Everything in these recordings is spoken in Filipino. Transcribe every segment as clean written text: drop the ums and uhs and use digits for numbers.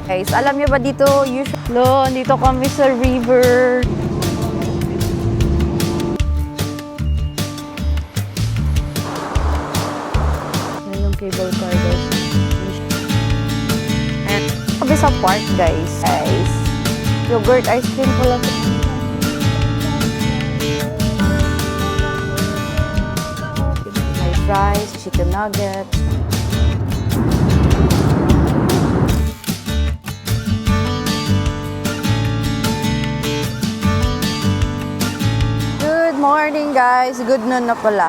Guys, alam niyo ba dito, dito kami sa river. Yan yung cable car, guys. And kami sa park, guys. Yogurt ice cream pala. May fries, chicken nuggets. Good morning, guys. Good noon na pala.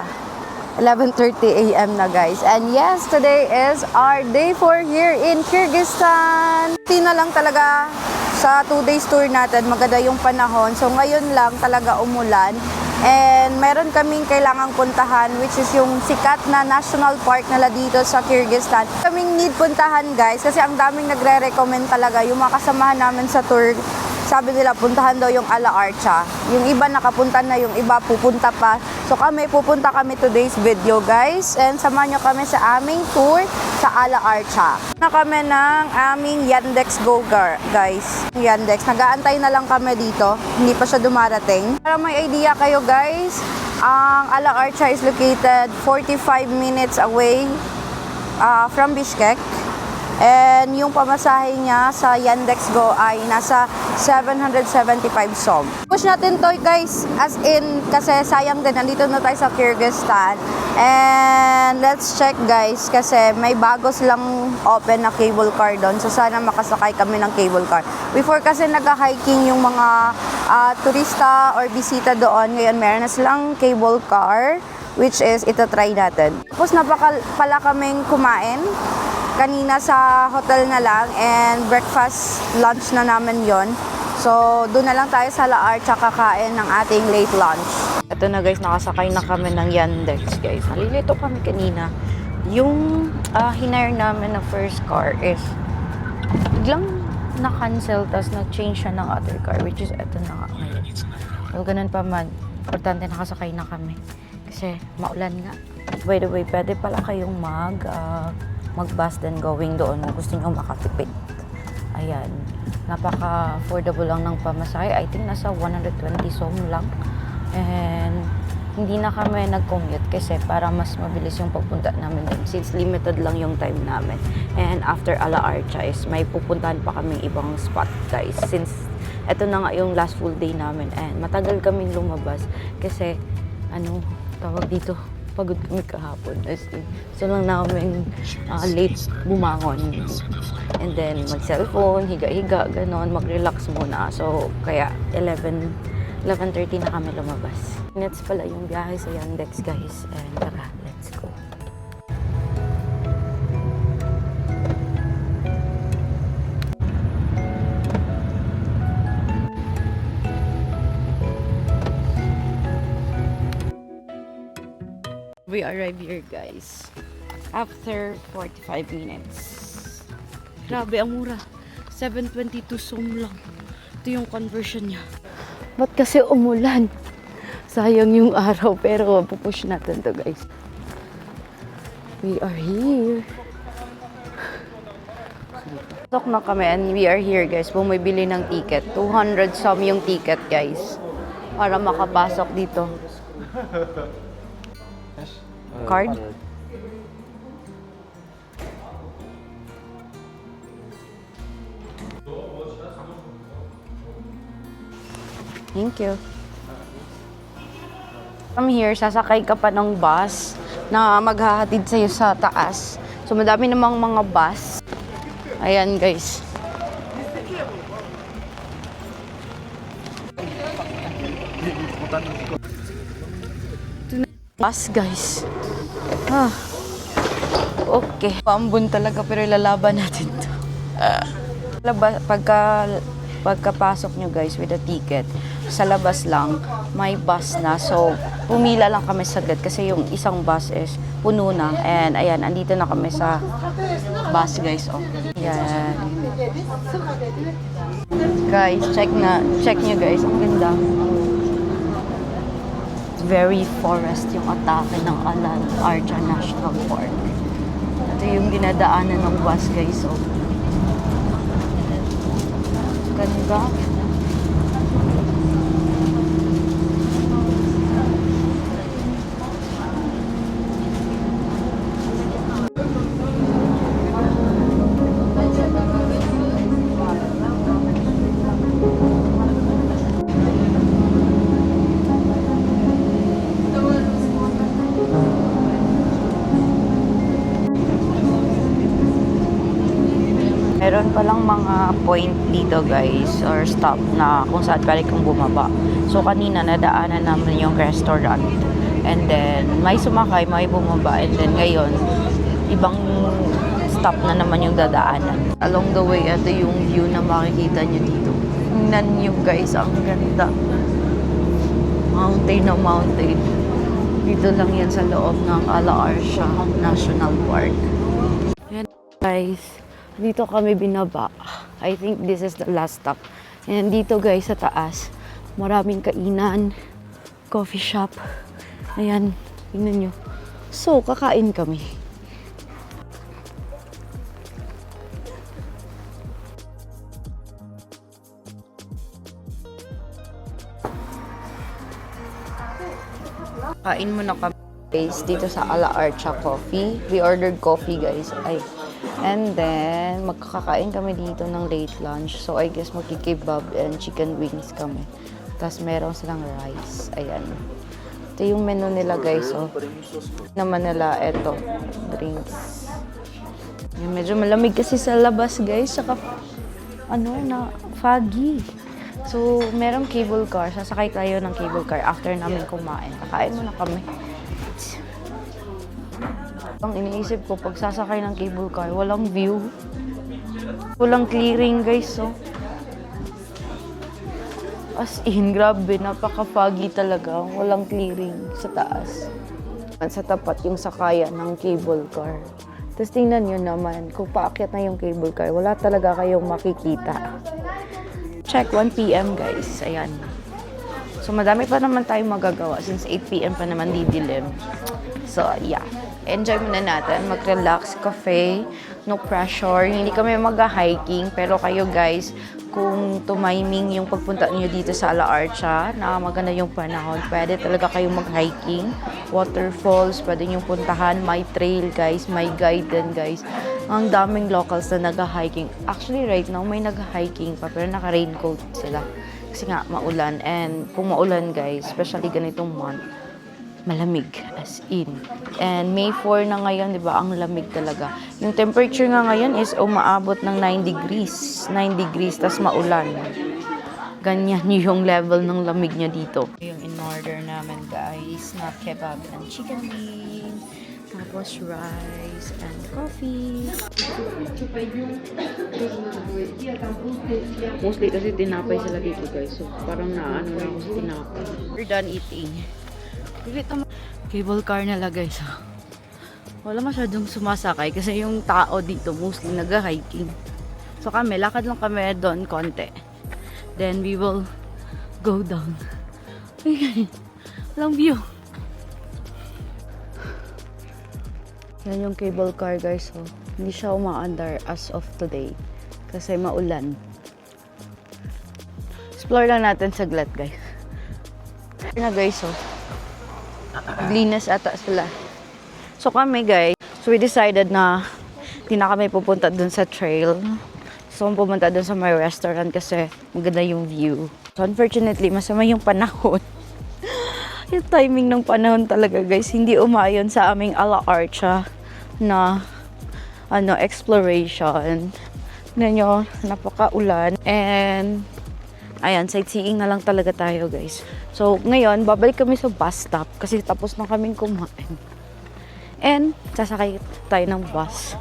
11:30 a.m. na, guys. And yes, today is our day 4 here in Kyrgyzstan. Tina lang talaga sa 2 days tour natin. Maganda yung panahon. So ngayon lang talaga umulan. And meron kaming kailangang puntahan, which is yung sikat na national park nila dito sa Kyrgyzstan. Kaming need puntahan, guys, kasi ang daming nagre-recommend talaga. Yung mga kasamahan namin sa tour, sabi nila puntahan daw yung Ala Archa. Yung iba nakapunta na, yung iba pupunta pa. So pupunta kami today's video, guys. And samahan nyo kami sa aming tour sa Ala Archa. Na kami ng aming Yandex Go, guys. Yandex, nag-aantay na lang kami dito. Hindi pa siya dumarating. Para may idea kayo, guys, ang Ala Archa is located 45 minutes away from Bishkek. And yung pamasahe niya sa Yandex Go ay nasa 775 som. Push natin to, guys, as in, kasi sayang din, nandito na tayo sa Kyrgyzstan. And let's check, guys, kasi may bago silang open na cable car doon. So sana makasakay kami ng cable car. Before kasi nag-hiking yung mga turista or bisita doon. Ngayon meron na silang cable car, which is itatry natin. Tapos pala kaming kumain kanina sa hotel na lang, and breakfast, lunch na namin yon. So, doon na lang tayo sa La Archa kakain ng ating late lunch. Ito na, guys, nakasakay na kami ng Yandex, guys. Nalilito kami kanina. Yung hinire namin na first car is biglang na-cancel, tas na-change siya ng other car, which is ito na nga ngayon. So, ganun pa man, importante nakasakay na kami. Kasi maulan nga. By the way, pwede pala kayong mag-bus then going doon kung gusto nyo makatipid. Ayan. Napaka-affordable lang ng pamasahe. I think nasa 120 som lang. And hindi na kami nag-commute kasi para mas mabilis yung pagpunta namin din since limited lang yung time namin. And after Ala Archa is may pupuntahan pa kaming ibang spot, guys. Since eto na nga yung last full day namin and matagal kaming lumabas kasi tawag dito, pagod kami kahapon. So lang namin late bumangon. And then mag-cellphone, higa-higa, ganon, mag-relax muna. So kaya 11:30 na kami lumabas. Minutes pala yung biyahe sa Yandex, guys. And tara, let's go. We arrive here, guys, after 45 minutes. Grabe, ang mura. 722 som lang. Ito yung conversion niya. Ba't kasi umulan? Sayang yung araw, pero pupush natin to, guys. We are here. Pasok na kami and we are here, guys. Bumibili ng ticket. 200 som yung ticket, guys, para makapasok dito. Card? Thank you. From here, sasakay ka pa ng bus na maghahatid sa'yo sa taas. So, madami namang mga bus. Ayan, guys. Bus, guys. Okay. Pambun talaga, pero ilalaban natin to. Pagkapasok nyo, guys, with a ticket, sa labas lang, may bus na. So, pumila lang kami saglit kasi yung isang bus is puno na. And ayan, andito na kami sa bus, guys. Oh. Ayan. Guys, check nyo, guys. Ang ganda. Very forest yung atake ng Ala Archa National Park. Ito yung dinadaanan ng bus, guys. So, Ganda. Meron palang mga point dito guys or stop na kung saan pwede kang bumaba. So kanina nadaanan namin yung restaurant and then may sumakay, may bumaba and then ngayon ibang stop na naman yung dadaanan. Along the way, ito yung view na makikita nyo dito. Tingnan nyo guys, ang ganda. Mountain na mountain. Dito lang yan sa loob ng Ala Archa National Park. Yan guys. Dito kami binaba. I think this is the last stop. And dito guys sa taas, maraming kainan, coffee shop. Ayan, tingnan nyo. So, kakain kami. Kain muna kami guys dito sa Ala Archa Coffee. We ordered coffee guys. And then, magkakain kami dito ng late lunch. So, I guess magkikebab and chicken wings kami. Tapos, meron silang rice. Ayan. Ito yung menu nila, guys. So, naman nila, eto, drinks. Ayan, medyo malamig kasi sa labas, guys. Saka, foggy. So, merong cable car. Sasakay tayo ng cable car after namin kumain. Kakain muna kami. Ang iniisip ko, pag sasakay ng cable car, walang view. Walang clearing, guys, so. As in, grabe, napaka-foggy talaga. Walang clearing sa taas. Sa tapat yung sakayan ng cable car. Tapos tingnan nyo naman, kung paakyat na yung cable car, wala talaga kayong makikita. Check, 1 p.m. guys. Ayan. So, madami pa naman tayong magagawa since 8 p.m. pa naman didilim. So, yeah. Enjoy muna natin. Mag-relax, cafe, no pressure. Hindi kami mag-hiking, pero kayo guys, kung tumiming yung pagpunta niyo dito sa Ala Archa, na maganda yung panahon, pwede talaga kayong mag-hiking. Waterfalls, pwede nyo puntahan. May trail guys, may guide din guys. Ang daming locals na nag-hiking. Actually, right now, may nag-hiking pa, pero naka-raincoat sila. Kasi nga, maulan. And kung maulan guys, especially ganitong month, malamig, as in. And May 4 na ngayon, di ba? Ang lamig talaga. Yung temperature nga ngayon is umaabot ng 9 degrees. 9 degrees, tas maulan. Ganyan yung level ng lamig niya dito. Yung in-order namin, guys, na kebab and chicken wing, tapos rice and coffee. Mostly kasi tinapay sila dito, guys. So, parang naano na ako sa tinapay. We're done eating. Cable car nila guys. Wala masyadong sumasakay kasi yung tao dito mostly nag-hiking. So kami, lakad lang kami doon konti. Then we will go down. Walang view. Yan yung cable car guys. So, hindi siya umaandar as of today kasi maulan. Explore lang natin saglit guys. Yan na guys. So, linas ata sila. So kami guys, so we decided na hindi na kami pupunta dun sa trail. So pumunta dun sa may restaurant kasi maganda yung view. So unfortunately, masama yung panahon. Yung timing ng panahon talaga guys, hindi umayon sa aming Ala Archa na exploration. Nyo, napaka-ulan. And ayan, sightseeing na lang talaga tayo guys. So, ngayon, babalik kami sa bus stop kasi tapos na kaming kumain. And, sasakay tayo ng bus.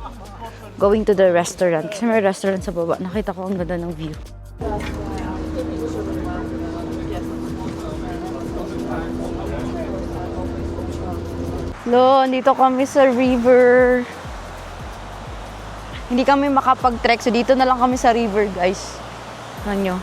Going to the restaurant. Kasi may restaurant sa baba. Nakita ko ang ganda ng view. Lo, dito kami sa river. Hindi kami makapag-trek. So, dito na lang kami sa river, guys. Ano nyo?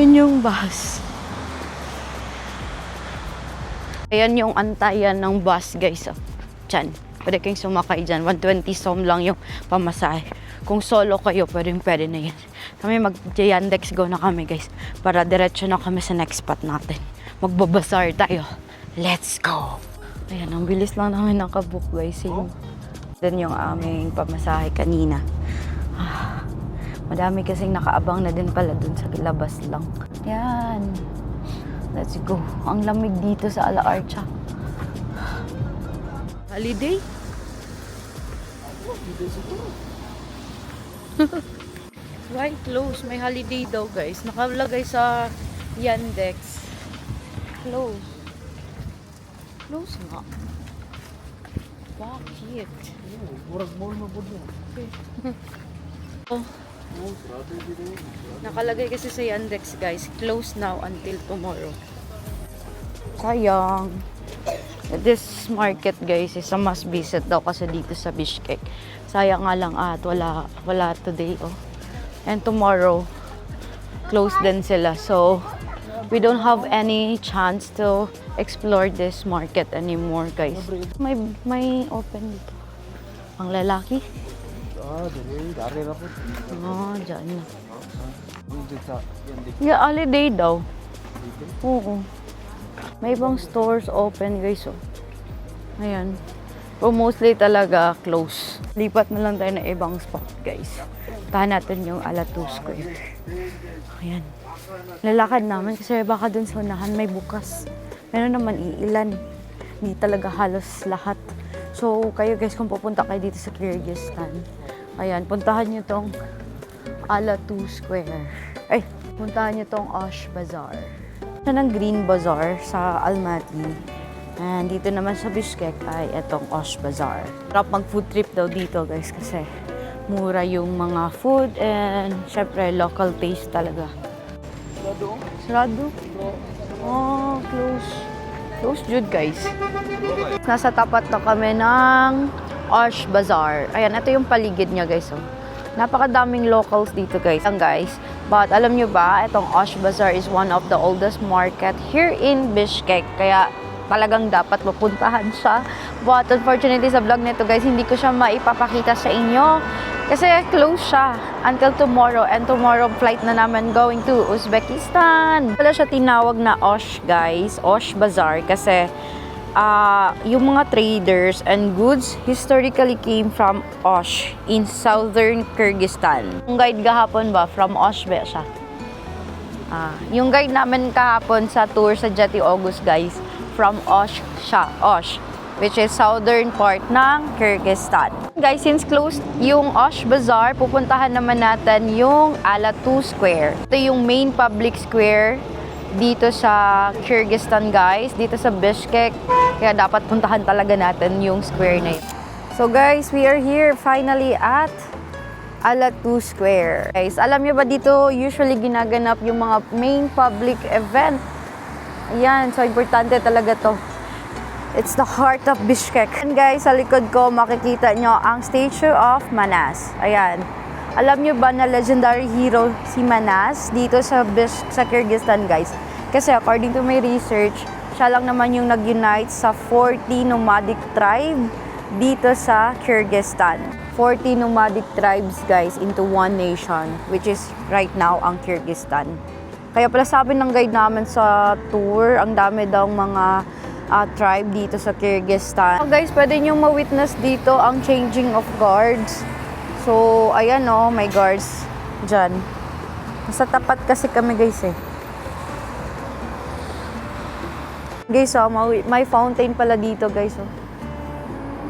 Ayun yung bus. Ayan yung antayan ng bus, guys. Oh. Diyan. Pwede kayong sumakay dyan. 120 som lang yung pamasahe. Kung solo kayo, pwede na yan. Kami mag-Yandex go na kami, guys. Para diretso na kami sa next spot natin. Magbabasar tayo. Let's go! Ayan, ang bilis lang namin nakabook, guys. Then yung aming pamasahe kanina. Madami kasing nakaabang na din pala dun sa labas lang. Yan. Let's go. Ang lamig dito sa Ala Archa. Holiday? Why close? May holiday daw, guys. Nakalagay sa Yandex. Close. Close nga. Bakit? Murag mall mo po niya. Oh. Nakalagay kasi sa Yandex, guys. Close now until tomorrow. Sayang. This market, guys, is a must visit daw kasi dito sa Bishkek. Sayang nga lang at wala today, oh. And tomorrow, close din sila. So, we don't have any chance to explore this market anymore, guys. May open dito. Ang lalaki? Dari na po. Dyan na. Yeah, holiday daw. Oo. May ibang stores open, guys, oh. Ayan. Pero mostly talaga close. Lipat na lang tayo na ibang spot, guys. Tahan natin yung Ala 2 Square. Ayan. Lalakad namin kasi baka dun sa unahan may bukas. Meron naman iilan. Hindi talaga halos lahat. So, kayo guys, kung pupunta kayo dito sa Kyrgyzstan, ayan, puntahan nyo tong Ala 2 Square. Ay, puntahan nyo tong Osh Bazaar. Ito ng Green Bazaar sa Almaty. And dito naman sa Bishkek ay itong Osh Bazaar. Sarap mag-food trip daw dito, guys, kasi mura yung mga food and syempre local taste talaga. Sarado? Oh, close. Close jud, guys. Nasa tapat na kami ng Osh Bazaar. Ayan, ito yung paligid niya, guys. Oh. Napakadaming locals dito, guys. But alam nyo ba, itong Osh Bazaar is one of the oldest market here in Bishkek. Kaya talagang dapat mapuntahan siya. But unfortunately sa vlog nito, guys, hindi ko siya maipapakita sa inyo. Kasi close siya until tomorrow. And tomorrow, flight na naman going to Uzbekistan. Wala siya tinawag na Osh, guys. Osh Bazaar. Kasi yung mga traders and goods historically came from Osh in southern Kyrgyzstan. Yung guide kahapon ba, from Osh ba siya? Yung guide namin kahapon sa tour sa Jetty August, guys, from Osh siya. Osh, which is southern part ng Kyrgyzstan. Guys, since closed yung Osh Bazaar, pupuntahan naman natin yung Ala 2 Square. Ito yung main public square dito sa Kyrgyzstan, guys, dito sa Bishkek. Kaya dapat puntahan talaga natin yung square na yun. So guys, we are here finally at Ala 2 Square. Guys, alam niyo ba dito usually ginaganap yung mga main public event? Ayan, so importante talaga to. It's the heart of Bishkek. And guys, sa likod ko makikita nyo ang statue of Manas. Ayan. Alam nyo ba na legendary hero si Manas dito sa Kyrgyzstan, guys? Kasi according to my research, siya lang naman yung nag-unite sa 40 nomadic tribe dito sa Kyrgyzstan. 40 nomadic tribes, guys, into one nation, which is right now ang Kyrgyzstan. Kaya pala sabi ng guide namin sa tour, ang dami daw mga tribe dito sa Kyrgyzstan. So guys, pwede nyo ma-witness dito ang changing of guards. So, ayan o, may guards dyan. Nasa tapat kasi kami, guys, eh. Guys, oh, may fountain pala dito, guys, oh.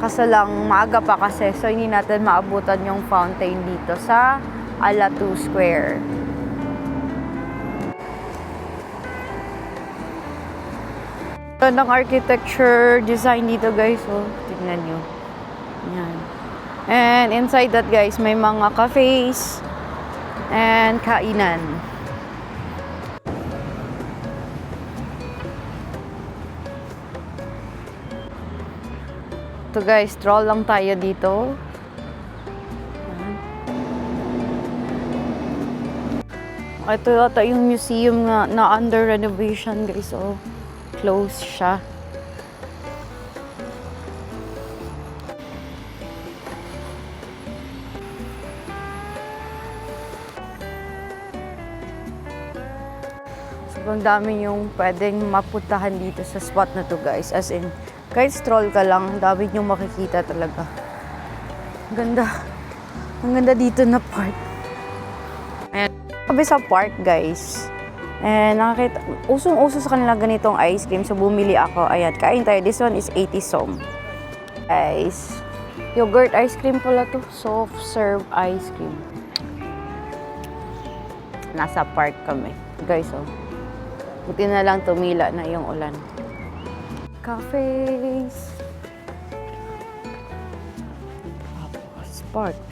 Kaso lang, maaga pa kasi. So, hindi natin maabutan yung fountain dito sa Ala 2 Square. Ng architecture design dito, guys, oh. Tignan nyo. Yan. And inside that, guys, may mga cafes and kainan. Ito, guys, stroll lang tayo dito. Ito yata yung museum na under renovation, guys. So, close siya. Sobrang dami yung pwedeng mapuntahan dito sa spot na to, guys. As in, kahit stroll ka lang, dami yung makikita talaga. Ang ganda. Ang ganda dito na park. Ayan. Sabi sa park, guys. And nakakita, usong-uso sa kanila ganitong ice cream. So, bumili ako. Ayan, kain tayo. This one is 80 som. Guys. Yogurt ice cream pala to. Soft serve ice cream. Nasa park kami. Guys, oh. Buti na lang tumila na yung ulan. Cafes. Tapos park.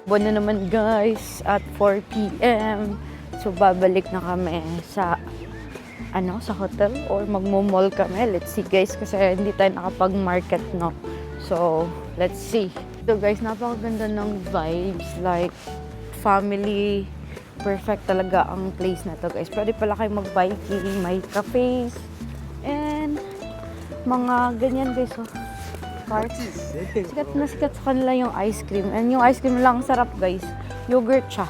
Buwan na naman, guys, at 4 p.m. So, babalik na kami sa sa hotel or magmo-mall kami. Let's see, guys, kasi hindi tayo nakapag-market, no? So, let's see. So, guys, napakaganda ng vibes. Like, family, perfect talaga ang place na to, guys. Pwede pala kayo mag-biking, may cafes, and mga ganyan, guys, oh. Parks. Sikat na sikat sa kanila yung ice cream. And yung ice cream lang sarap, guys. Yogurt siya.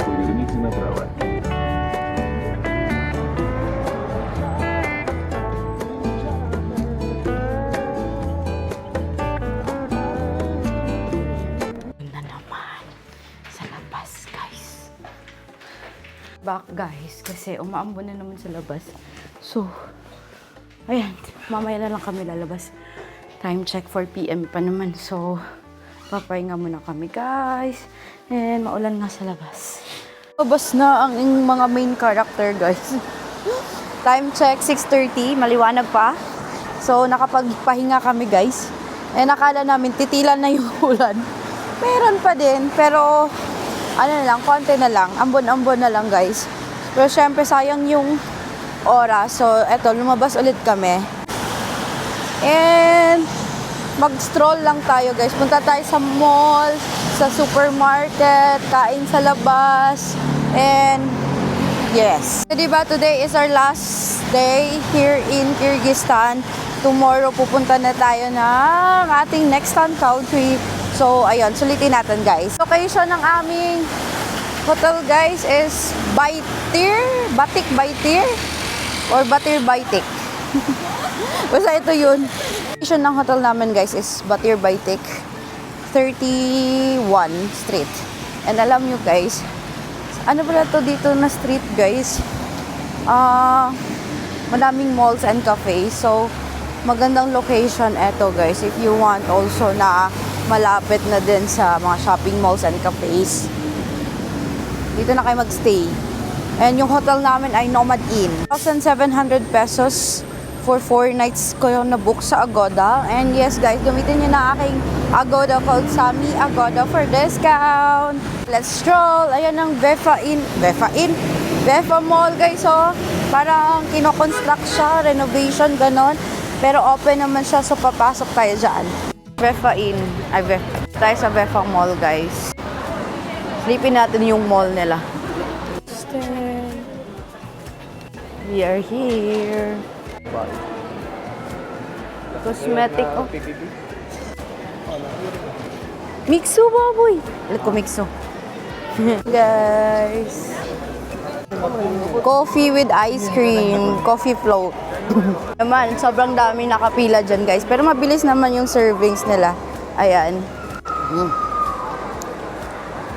Поверните направо. Na naman sa labas, guys. Back, guys, kasi umaambon na naman sa labas. So, ayan, mamaya na lang kami lalabas. Time check 4 p.m. pa naman. So, papahinga muna kami, guys. And maulan nga sa labas. Labas na ang mga main character, guys. Time check 6:30, maliwanag pa. So, nakapagpahinga kami, guys. And nakala namin titilan na yung ulan. Meron pa din, pero ano na lang, konti na lang. Ambon-ambon na lang, guys. Pero syempre, sayang yung oras. So, eto, lumabas ulit kami. And mag-stroll lang tayo, guys. Punta tayo sa mall, sa supermarket, kain sa labas. And yes. So, diba, today is our last day here in Kyrgyzstan. Tomorrow, pupunta na tayo ng ating next country. So, ayun, sulitin natin, guys. Location ng aming hotel, guys, is Batik Baitir or Batir Baitik. Basta ito yun. Location ng hotel namin, guys, is Batir Baitik 31 Street. And alam nyo, guys, ano pala to dito na street, guys? Madaming malls and cafes. So, magandang location eto, guys. If you want also na malapit na din sa mga shopping malls and cafes. Dito na kayo magstay. And yung hotel namin ay Nomad Inn. 1,700 pesos for 4 nights ko yung na-book sa Agoda. And yes, guys, gamitin nyo na aking Agoda code Sami Agoda for discount. Let's stroll. Ayan ang Vefa Mall, guys, oh. Parang kinoconstruct siya, renovation, ganon. Pero open naman siya, so papasok tayo dyan. Tayo sa Vefa Mall, guys. Sleepin natin yung mall nila. We are here. Cosmetic, oh. Mixo, baboy. Ulit ko Mixo. Guys. Coffee with ice cream. Coffee float. Naman, sobrang dami nakapila dyan, guys. Pero mabilis naman yung servings nila. Ayan.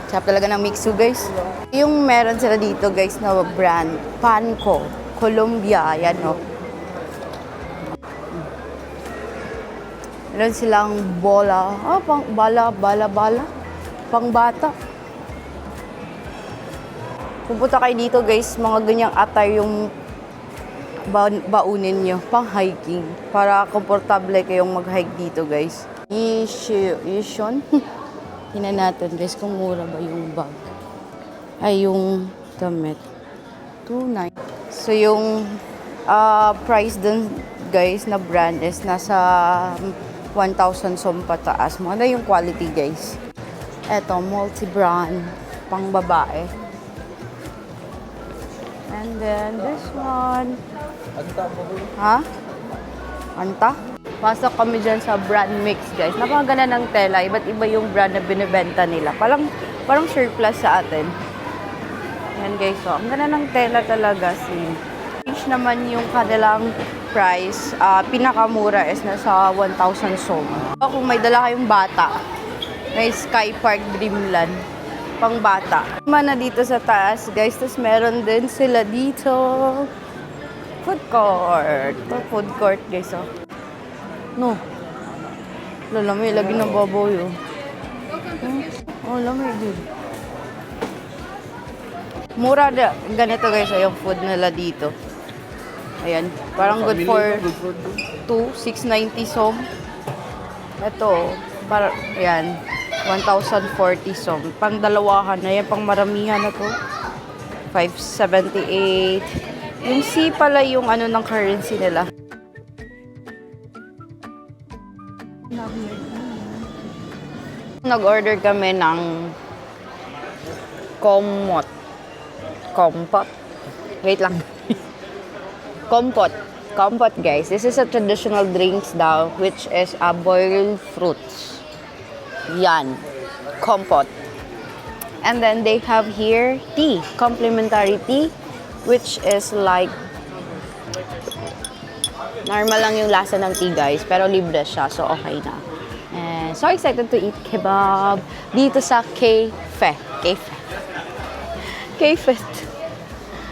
Sarap talaga ng Mixo, guys. Yung meron sila dito, guys, na brand. Panko. Colombia. Ayan, no. Meron silang bola. Pang bala. Pang bata. pupunta kayo dito guys, mga ganyang attire yung baunin nyo pang hiking para komportable kayong mag-hike dito guys. Yishon. Tingnan natin guys kung mura ba yung bag. Ay, yung damit. 2.9. So yung price dun guys na brand is nasa 1,000 som pataas. Maganda yung quality guys. Eto, multi-brand pang babae. And then this one. Anta mo ko. Ha? Anta? Pasok kami dyan sa brand mix, guys. Napakaganda ng tela. Iba't iba yung brand na binibenta nila. Parang surplus sa atin. Yan, guys. So, ang ganda ng tela talaga. Range naman yung kanilang price. Pinakamura is nasa 1,000 som. Kung may dala kayong bata, may Sky Park Dreamland. Pang bata. Mana dito sa taas, guys. Tapos meron din sila dito. Food court. Ito, food court, guys, oh. No. Lamay, lagi ng baboy, oh. Oh, lamay, din. Mura na. Ganito, guys, oh, yung food nila dito. Ayan. Parang good for 2, 690 som. Ito, para, ayan. 1,040 som. Pang dalawahan na yan, pang maramihan na to. 578. Yung C pala yung ano ng currency nila. Nag-order kami ng kompot. Wait lang. Kompot. Kompot, guys. This is a traditional drinks daw, which is a boiled fruits. Yan. Kompot. And then they have here tea. Complimentary tea. Which is like normal lang yung lasa ng tea guys, pero libre siya, so okay na. And so excited to eat kebab dito sa Cafe.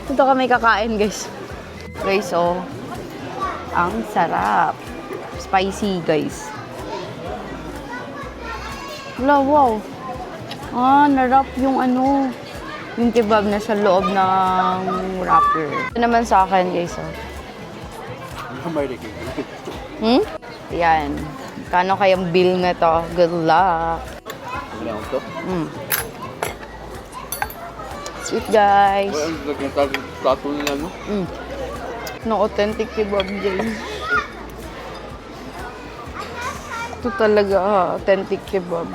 Dito kami kakain guys. Guys, so ang sarap. Spicy guys. Wow. Narap yung ano. Yung kebab na sa loob ng wrapper. Ito naman sa akin, guys, oh. Yan. Kano kayang bill na to? Good luck. Sweet, guys. No, authentic kebab, guys. Ito talaga, authentic kebab.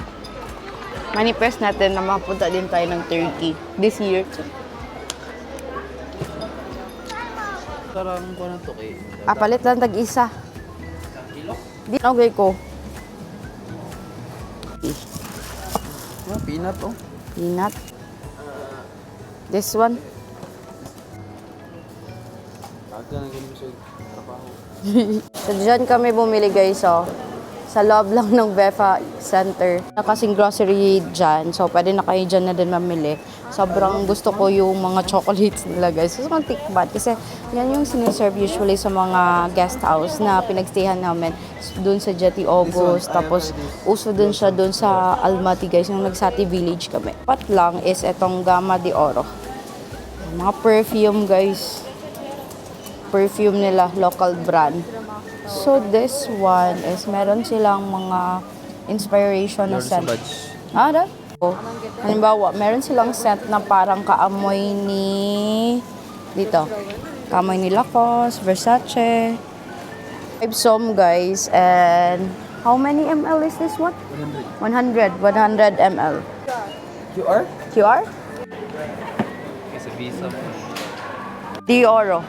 Manifest natin na makapunta din tayo ng Turkey this year. Sarang ko na to kay. Palit lang tag-isa. Di okay ko. Peanut oh. Peanut. This one. Aga na ganun sa trabaho. So dyan kami bumili guys, oh. Sa loob lang ng Befa Center. Nakasing grocery dyan. So, pwede na kayo dyan na din mamili. Sobrang gusto ko yung mga chocolates nila, guys. Gusto kong tikbat. Kasi yan yung siniserve usually sa mga guest house na pinagstayhan namin. Doon sa Jetty August. Tapos, uso din siya doon sa Almaty, guys. Yung Nagsati Village kami. Pat lang is etong Gamma de Oro. Mga perfume, guys. Perfume nila, local brand. So, this one is meron silang mga inspiration na scent. Halimbawa, meron silang scent na parang kaamoy ni dito. Kaamoy ni Lacoste, Versace. 5 som, guys. And how many ml is this one? 100 ml. QR? It's a visa. De Oro.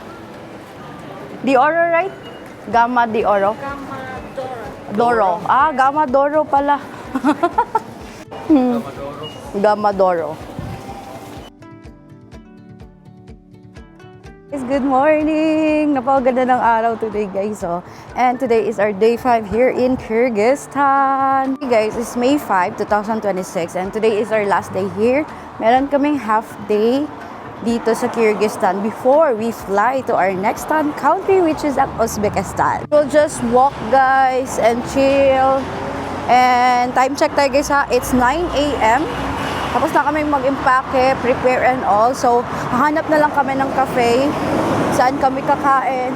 De Oro, right? Gamma de Oro? Doro. Gamma Doro pala. Gamma Doro. Good morning! Napakaganda ng araw today, guys. Oh. And today is our day 5 here in Kyrgyzstan. Hey guys, it's May 5, 2026 and today is our last day here. Meron kaming half day dito sa Kyrgyzstan before we fly to our next country, which is Uzbekistan. We'll just walk, guys, and chill. And time check tayo, guys, ha. It's 9 a.m. Tapos na kami mag-impake, prepare and all. So, hahanap na lang kami ng cafe, saan kami kakain,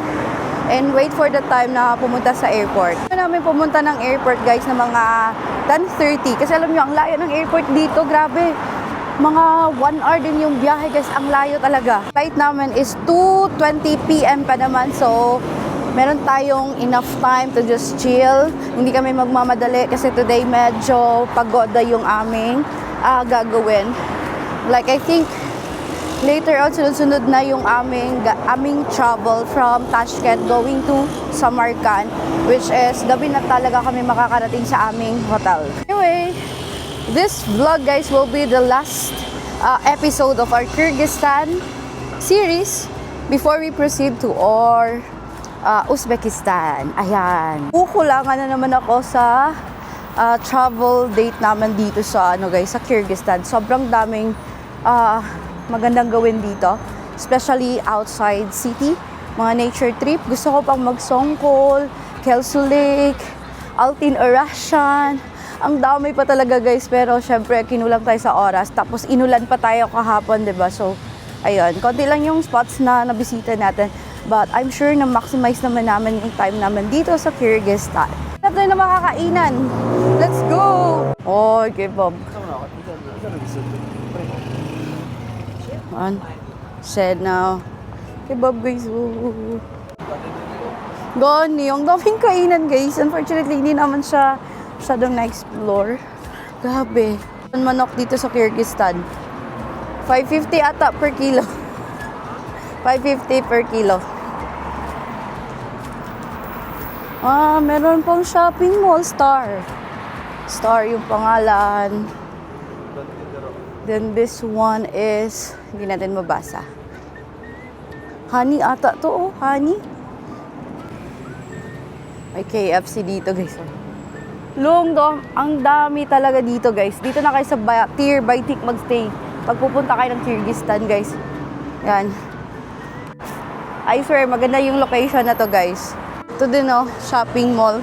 and wait for the time na pumunta sa airport. Kaya namin pumunta ng airport guys na mga 10:30. Kasi alam nyo, ang layo ng airport dito, grabe. Mga 1 hour din yung biyahe guys, ang layo talaga. Flight namin is 2:20 p.m. pa naman. So, meron tayong enough time to just chill. Hindi kami magmamadali kasi today medyo pagoda yung aming gagawin. Like I think later on sunod-sunod na yung aming travel from Tashkent going to Samarkand, which is gabi na talaga kami makakarating sa aming hotel. Anyway, this vlog guys will be the last episode of our Kyrgyzstan series before we proceed to our Uzbekistan. Ayan. Kukulangan na naman ako sa travel date naman dito sa sa Kyrgyzstan. Sobrang daming magandang gawin dito, especially outside city. Mga nature trip. Gusto ko pang mag-Songkol, Kelsu Lake, Altin Urashan. Ang dami pa talaga guys, pero syempre kinulang tayo sa oras. Tapos inulan pa tayo kahapon, 'di ba? So, ayun, konti lang yung spots na nabisita natin. But I'm sure na maximize naman namin yung time naman dito sa Kyrgyzstan. Hanap tayo na makakainan. Let's go! Oh, okay, Bob. On. Said now. Okay, Bob, guys. Ooh. Gone yung daming kainan, guys. Unfortunately, hindi naman siya masyadong na-explore. Grabe. Ang manok dito sa Kyrgyzstan. 550 ata per kilo. 550 per kilo. Meron pang shopping mall. Star yung pangalan. Then this one is, hindi natin mabasa. Honey ata to, oh. Honey. May KFC dito, guys. Ang dami talaga dito, guys. Dito na kayo sa Tier Baitik magstay. Pag pupunta kayo ng Kyrgyzstan, guys. Yan. I swear, maganda yung location na to, guys. Ito din, oh, shopping mall.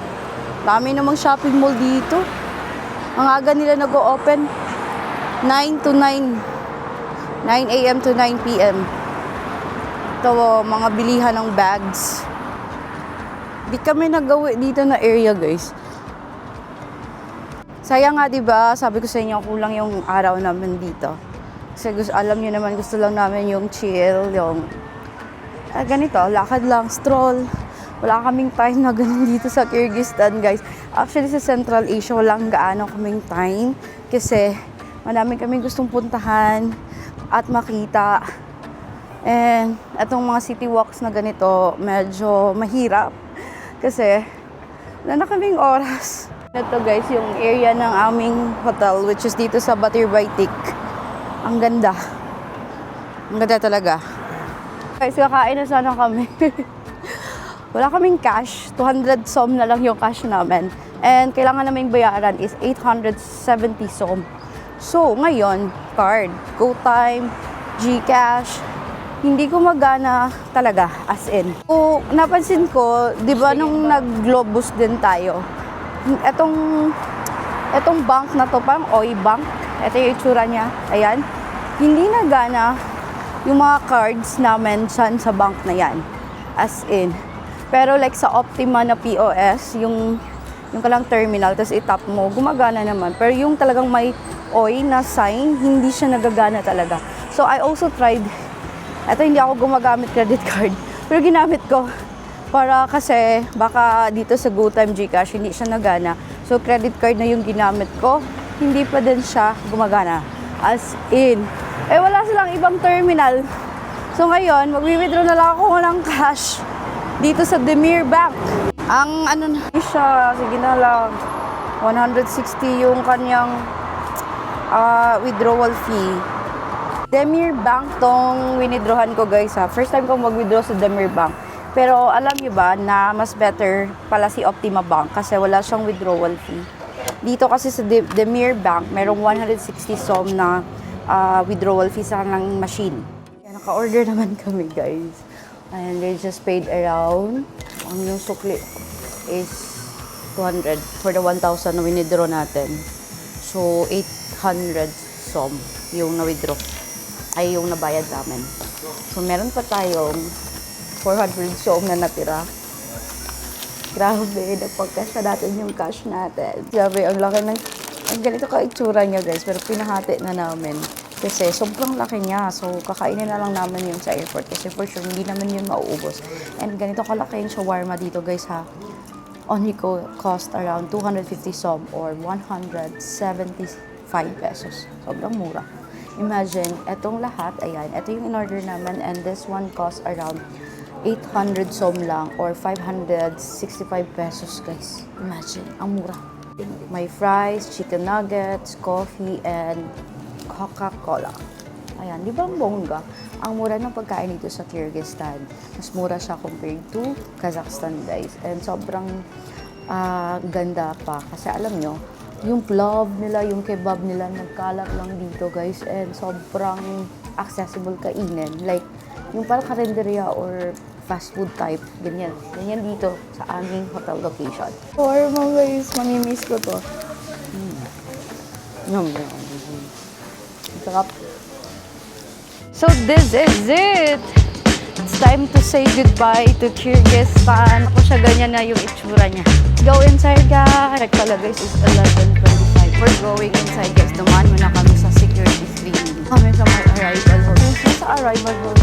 Dami namang shopping mall dito. Ang aga nila nag-o-open. 9 to 9. 9 a.m. to 9 p.m. Ito, oh, mga bilihan ng bags. Di kami nagawi dito na area, guys. Sayang nga, diba? Sabi ko sa inyo, kulang yung araw namin dito. Kasi alam niyo naman, gusto lang namin yung chill, yung ganito, lakad lang, stroll. Wala kaming time na ganun dito sa Kyrgyzstan, guys. Actually, sa Central Asia, walang gaano kaming time. Kasi, marami kaming gustong puntahan at makita. And, itong mga city walks na ganito, medyo mahirap. Kasi, wala na kaming oras. Ito, guys, yung area ng aming hotel, which is dito sa Batir Baitik. Ang ganda. Ang ganda talaga. Guys, kakain na sana kami. Wala kaming cash. 200 som na lang yung cash namin. And kailangan naming bayaran is 870 som. So, ngayon, card, GoTime, GCash, hindi ko magana talaga, as in. So, napansin ko, di ba nung nag-Globus din tayo, etong bank na to, parang Oi Bank, ito yung itsura niya, ayan, hindi nagana yung mga cards namin sa bank na yan, as in. Pero like sa Optima na POS, yung kalang terminal, tapos itap mo, gumagana naman. Pero yung talagang may OI na sign, hindi siya nagagana talaga. So I also tried, eto hindi ako gumagamit credit card, pero ginamit ko. Para kasi baka dito sa GoTime GCash, hindi siya nagana. So credit card na yung ginamit ko, hindi pa din siya gumagana. As in, wala silang ibang terminal. So ngayon, mag-withdraw na lang ako ng cash dito sa Demir Bank. Ang ano na siya, sige na lang, 160 yung kanyang withdrawal fee. Demir Bank tong winidrawan ko, guys, ha. First time kong mag-withdraw sa Demir Bank. Pero alam niyo ba na mas better pala si Optima Bank kasi wala siyang withdrawal fee. Dito kasi sa Demir Bank, merong 160 som na withdrawal fee sa ng machine. Naka-order naman kami, guys. And they just paid around, ang yung sukli is 200 for the 1,000 na winidraw natin. So, 870 som yung na-withdraw. Ay, yung nabayad namin. So, meron pa tayong 400 som na natira. Grabe, napagkasya natin yung cash natin. Grabe, ang laki ng... Ang ganito ka itsura niya, guys. Pero pinahati na namin. Kasi sobrang laki niya. So, kakainin na lang namin yun sa airport. Kasi for sure, hindi naman yun mauubos. And ganito kalaki yung shawarma dito, guys, ha. Only cost around 250 som or 175 pesos. Sobrang mura. Imagine, etong lahat, ayan, ito yung in-order namin. And this one cost around 800 som lang or 565 pesos, guys. Imagine, ang mura. May fries, chicken nuggets, coffee, and Coca-Cola. Ayan, di ba ang bongga? Ang mura ng pagkain dito sa Kyrgyzstan. Mas mura siya compared to Kazakhstan, guys. And sobrang ganda pa. Kasi alam nyo, yung plov nila, yung kebab nila, nagkalat lang dito, guys. And sobrang accessible kainin. Like, yung parang karinderya or fast food type, ganyan. Ganyan dito sa aming hotel location. Shawarma, guys. Mamimiss ko to. Yum, yum. Sarap. So, this is it! It's time to say goodbye to Kyrgyzstan. Ako siya ganyan na yung itsura niya. Go inside, guys! Check pala, guys, is 11:25. We're going inside, guys. Dumaan muna kami sa security screening. Kami sa my arrival hall. Sa arrival hall,